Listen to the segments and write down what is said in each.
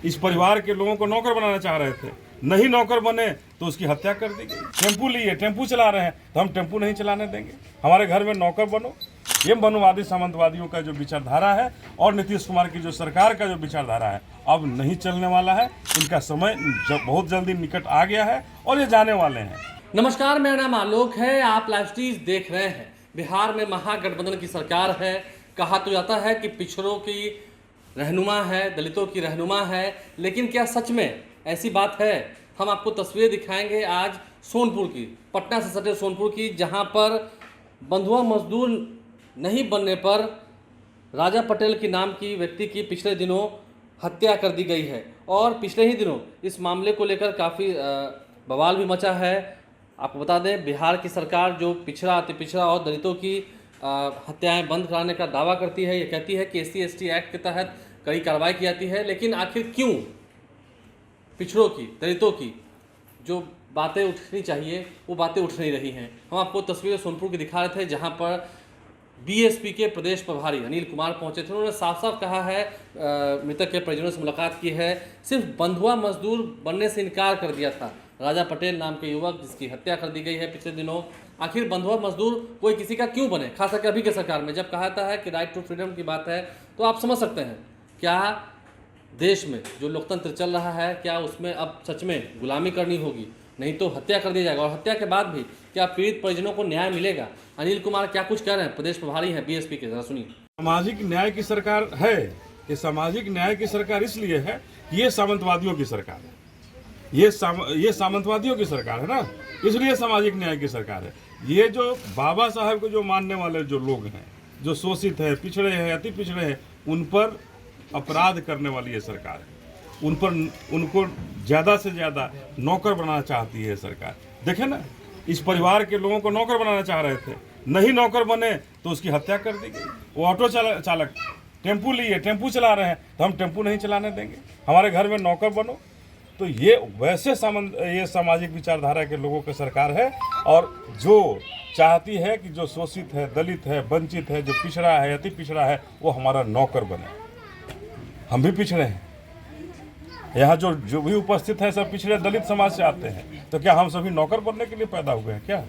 इस परिवार के लोगों को नौकर बनाना चाह रहे थे, नहीं नौकर बने तो उसकी हत्या कर दी गई। टेम्पू लिए, टेम्पू चला रहे हैं तो हम टेम्पू नहीं चलाने देंगे, हमारे घर में नौकर बनो। ये मनुवादी सामंतवादियों का जो विचारधारा है और नीतीश कुमार की जो सरकार का जो विचारधारा है अब नहीं चलने वाला है। इनका समय बहुत जल्दी निकट आ गया है और ये जाने वाले हैं। नमस्कार, मेरा नाम आलोक है। आप लाइव स्ट्रीम देख रहे हैं। बिहार में महागठबंधन की सरकार है। कहा तो जाता है कि पिछड़ों की रहनुमा है, दलितों की रहनुमा है, लेकिन क्या सच में ऐसी बात है? हम आपको तस्वीरें दिखाएंगे आज सोनपुर की, पटना से सटे सोनपुर की, जहां पर बंधुआ मजदूर नहीं बनने पर राजा पटेल के नाम की व्यक्ति की पिछले दिनों हत्या कर दी गई है। और पिछले ही दिनों इस मामले को लेकर काफ़ी बवाल भी मचा है। आपको बता दें, बिहार की सरकार जो पिछड़ा, अति पिछड़ा और दलितों की हत्याएं बंद कराने का दावा करती है। ये कहती है कि SC/ST एक्ट के तहत कड़ी कार्रवाई की जाती है, लेकिन आखिर क्यों पिछड़ों की, दलितों की जो बातें उठनी चाहिए वो बातें उठ नहीं रही हैं। हम आपको तस्वीरें सोनपुर की दिखा रहे थे, जहां पर BSP के प्रदेश प्रभारी अनिल कुमार पहुंचे थे। उन्होंने साफ साफ कहा है, मृतक के परिजनों से मुलाकात की है, सिर्फ बंधुआ मजदूर बनने से इनकार कर दिया था राजा पटेल नाम के युवक जिसकी हत्या कर दी गई है पिछले दिनों। आखिर बंधुआ मजदूर कोई किसी का क्यों बने, खास करके अभी के सरकार में जब कहा जाता है कि राइट टू फ्रीडम की बात है, तो आप समझ सकते हैं क्या देश में जो लोकतंत्र चल रहा है, क्या उसमें अब सच में गुलामी करनी होगी, नहीं तो हत्या कर दिया जाएगा। और हत्या के बाद भी क्या पीड़ित परिजनों को न्याय मिलेगा? अनिल कुमार क्या कुछ कह रहे हैं, प्रदेश प्रभारी हैं BSP के, जरा सुनिए। सामाजिक न्याय की सरकार है। ये सामाजिक न्याय की सरकार इसलिए है कि ये सामंतवादियों की सरकार है। ये सामंतवादियों की सरकार है ना, इसलिए सामाजिक न्याय की सरकार है। ये जो बाबा साहब को जो मानने वाले जो लोग हैं, जो शोषित है, पिछड़े हैं, अति पिछड़े हैं, उन पर अपराध करने वाली ये सरकार है। उनको ज़्यादा से ज़्यादा नौकर बनाना चाहती है सरकार। देखें ना, इस परिवार के लोगों को नौकर बनाना चाह रहे थे, नहीं नौकर बने तो उसकी हत्या कर दी गई। वो ऑटो चालक टेम्पू लिए, टेम्पू चला रहे हैं तो हम टेम्पू नहीं चलाने देंगे, हमारे घर में नौकर बनो। तो ये वैसे ये सामाजिक विचारधारा के लोगों की सरकार है, और जो चाहती है कि जो शोषित है, दलित है, वंचित है, जो पिछड़ा है, अति पिछड़ा है, वो हमारा नौकर बने। हम भी पिछड़े हैं, यहाँ जो भी उपस्थित है सब पिछड़े दलित समाज से आते हैं। तो क्या हम सभी नौकर बनने के लिए पैदा हुए हैं क्या?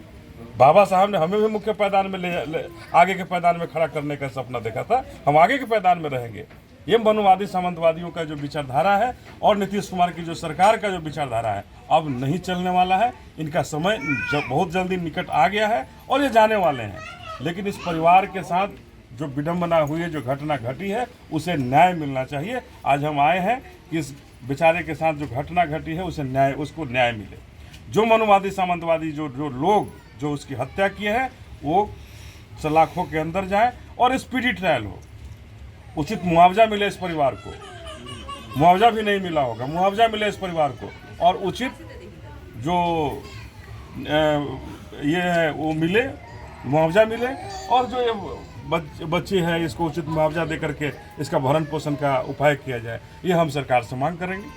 बाबा साहब ने हमें भी मुख्य पैदान में आगे के पैदान में खड़ा करने का सपना देखा था, हम आगे के पैदान में रहेंगे। ये मनुवादी सामंतवादियों का जो विचारधारा है और नीतीश कुमार की जो सरकार का जो विचारधारा है अब नहीं चलने वाला है। इनका समय बहुत जल्दी निकट आ गया है और ये जाने वाले हैं। लेकिन इस परिवार के साथ जो विडंबना हुई है, जो घटना घटी है, उसे न्याय मिलना चाहिए। आज हम आए हैं कि इस बेचारे के साथ जो घटना घटी है उसको न्याय मिले। जो मनुवादी सामंतवादी जो लोग जो उसकी हत्या किए हैं वो सलाखों के अंदर जाएं और स्पीडी ट्रायल हो, उचित मुआवजा मिले इस परिवार को। मुआवजा भी नहीं मिला होगा, मुआवजा मिले इस परिवार को, और उचित जो ये है वो मिले, मुआवजा मिले, और जो ये बच्ची है इसको उचित मुआवजा दे करके इसका भरण पोषण का उपाय किया जाए। ये हम सरकार से मांग करेंगे।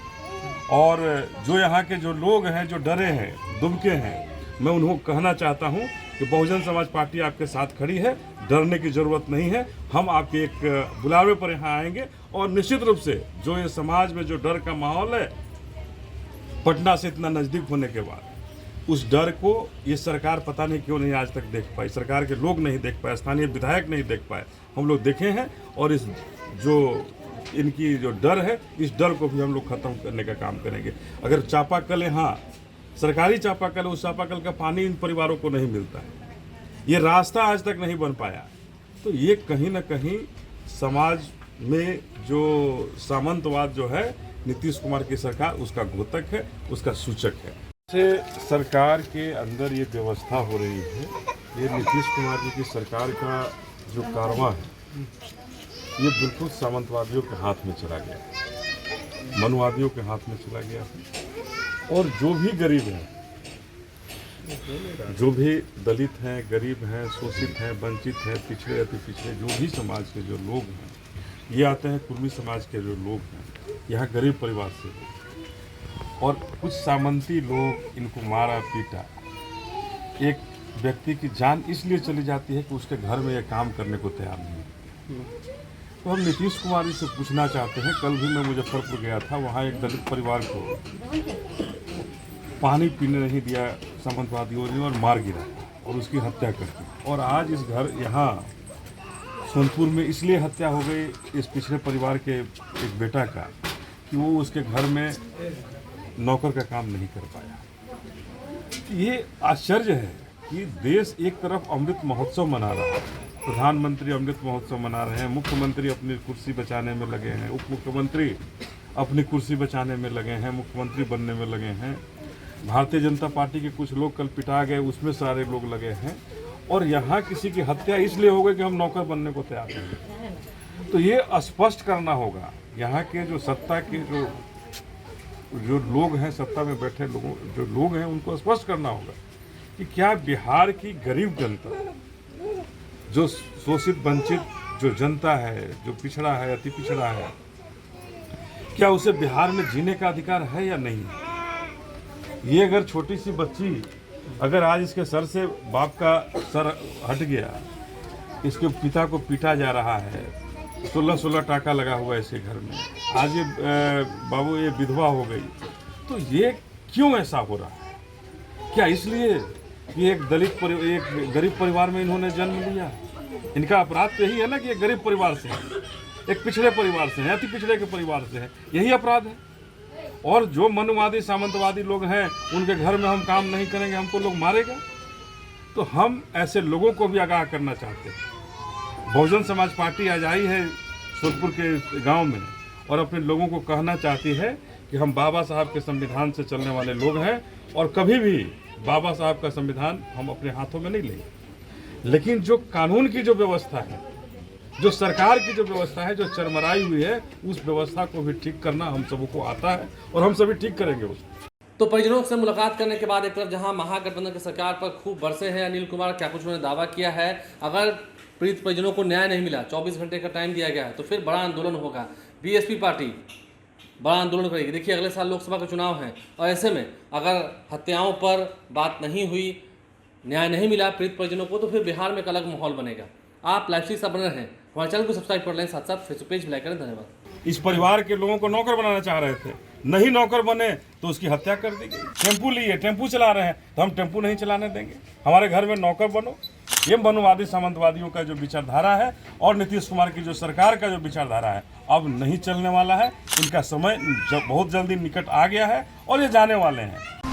और जो यहाँ के जो लोग हैं, जो डरे हैं, दुबके हैं, मैं उनको कहना चाहता हूँ कि बहुजन समाज पार्टी आपके साथ खड़ी है, डरने की ज़रूरत नहीं है। हम आपके एक बुलावे पर यहाँ आएंगे, और निश्चित रूप से जो ये समाज में जो डर का माहौल है, पटना से इतना नज़दीक होने के बाद, उस डर को ये सरकार पता नहीं क्यों नहीं आज तक देख पाई, सरकार के लोग नहीं देख पाए, स्थानीय विधायक नहीं देख पाए। हम लोग देखे हैं, और इस जो इनकी जो डर है, इस डर को भी हम लोग ख़त्म करने का काम करेंगे। अगर चापाकल है, हाँ सरकारी चापाकल, उस चापाकल का पानी इन परिवारों को नहीं मिलता है, ये रास्ता आज तक नहीं बन पाया, तो ये कहीं ना कहीं समाज में जो सामंतवाद जो है, नीतीश कुमार की सरकार उसका घोतक है, उसका सूचक है। से सरकार के अंदर ये व्यवस्था हो रही है, ये नीतीश कुमार जी की सरकार का जो कारवां है, ये बिल्कुल सामंतवादियों के हाथ में चला गया, मनुवादियों के हाथ में चला गया है। और जो भी गरीब हैं, जो भी दलित हैं, गरीब हैं, शोषित हैं, वंचित हैं, पिछड़े अति पिछड़े जो भी समाज के जो लोग हैं, ये आते हैं कुर्मी समाज के जो लोग हैं, यहाँ गरीब परिवार से, और कुछ सामंती लोग इनको मारा पीटा। एक व्यक्ति की जान इसलिए चली जाती है कि उसके घर में ये काम करने को तैयार नहीं है। तो हम नीतीश कुमार जी से पूछना चाहते हैं, कल भी मैं मुजफ्फरपुर गया था, वहाँ एक दलित परिवार को पानी पीने नहीं दिया सामंतवादियों ने और मार गिरा और उसकी हत्या कर दी। और आज इस घर यहाँ सोनपुर में इसलिए हत्या हो गई इस पिछड़े परिवार के एक बेटा का कि वो उसके घर में नौकर का काम नहीं कर पाया। ये आश्चर्य है कि देश एक तरफ अमृत महोत्सव मना रहा है, प्रधानमंत्री अमृत महोत्सव मना रहे हैं, मुख्यमंत्री अपनी कुर्सी बचाने में लगे हैं, उप मुख्यमंत्री अपनी कुर्सी बचाने में लगे हैं, मुख्यमंत्री बनने में लगे हैं, भारतीय जनता पार्टी के कुछ लोग कल पिटा गए उसमें सारे लोग लगे हैं, और यहाँ किसी की हत्या इसलिए हो गई कि हम नौकर बनने को तैयार हैं। तो ये स्पष्ट करना होगा, यहाँ के जो सत्ता के जो लोग हैं, सत्ता में बैठे जो लोग हैं, उनको स्पष्ट करना होगा कि क्या बिहार की गरीब जनता, जो शोषित वंचित जो जनता है, जो पिछड़ा है, अति पिछड़ा है, क्या उसे बिहार में जीने का अधिकार है या नहीं? ये अगर छोटी सी बच्ची, अगर आज इसके सर से बाप का सर हट गया, इसके पिता को पीटा जा रहा है, 16 टाका लगा हुआ है इसके घर में, आज ये बाबू ये विधवा हो गई, तो ये क्यों ऐसा हो रहा है? क्या इसलिए कि एक गरीब परिवार में इन्होंने जन्म लिया? इनका अपराध तो यही है ना कि एक गरीब परिवार से है, एक पिछड़े परिवार से है, अति पिछड़े के परिवार से है, यही अपराध है। और जो मनुवादी सामंतवादी लोग हैं, उनके घर में हम काम नहीं करेंगे, हमको लोग मारेगा। तो हम ऐसे लोगों को भी आगाह करना चाहते हैं। बहुजन समाज पार्टी आज आई है सोनपुर के गांव में और अपने लोगों को कहना चाहती है कि हम बाबा साहब के संविधान से चलने वाले लोग हैं और कभी भी बाबा साहब का संविधान हम अपने हाथों में नहीं लेंगे। लेकिन जो कानून की जो व्यवस्था है, जो सरकार की जो व्यवस्था है, जो चरमराई हुई है, उस व्यवस्था को भी ठीक करना हम सबको आता है और हम सभी ठीक करेंगे उसको। तो परिजनों से मुलाकात करने के बाद एक तरफ जहां महागठबंधन की सरकार पर खूब बरसे हैं अनिल कुमार, क्या कुछ उन्होंने दावा किया है, अगर पीड़ित परिजनों को न्याय नहीं मिला, 24 घंटे का टाइम दिया गया है, तो फिर बड़ा आंदोलन होगा। बीएसपी पार्टी बड़ा आंदोलन करेगी। देखिए अगले साल लोकसभा के चुनाव हैं और ऐसे में अगर हत्याओं पर बात नहीं हुई, न्याय नहीं मिला पीड़ित परिजनों को, तो फिर बिहार में एक अलग माहौल बनेगा। आप लाइव से बने रहें, हमारे चैनल को सब्सक्राइब कर लें, साथ साथ फेसबुक पेज भी लाइक करें। धन्यवाद। इस परिवार के लोगों को नौकर बनाना चाह रहे थे, नहीं नौकर बने तो उसकी हत्या कर दी गई। टेम्पू लिए, टेम्पू चला रहे हैं, तो हम टेम्पू नहीं चलाने देंगे, हमारे घर में नौकर बनो। ये मनुवादी सामंतवादियों का जो विचारधारा है और नीतीश कुमार की जो सरकार का जो विचारधारा है, अब नहीं चलने वाला है। इनका समय बहुत जल्दी निकट आ गया है और ये जाने वाले हैं।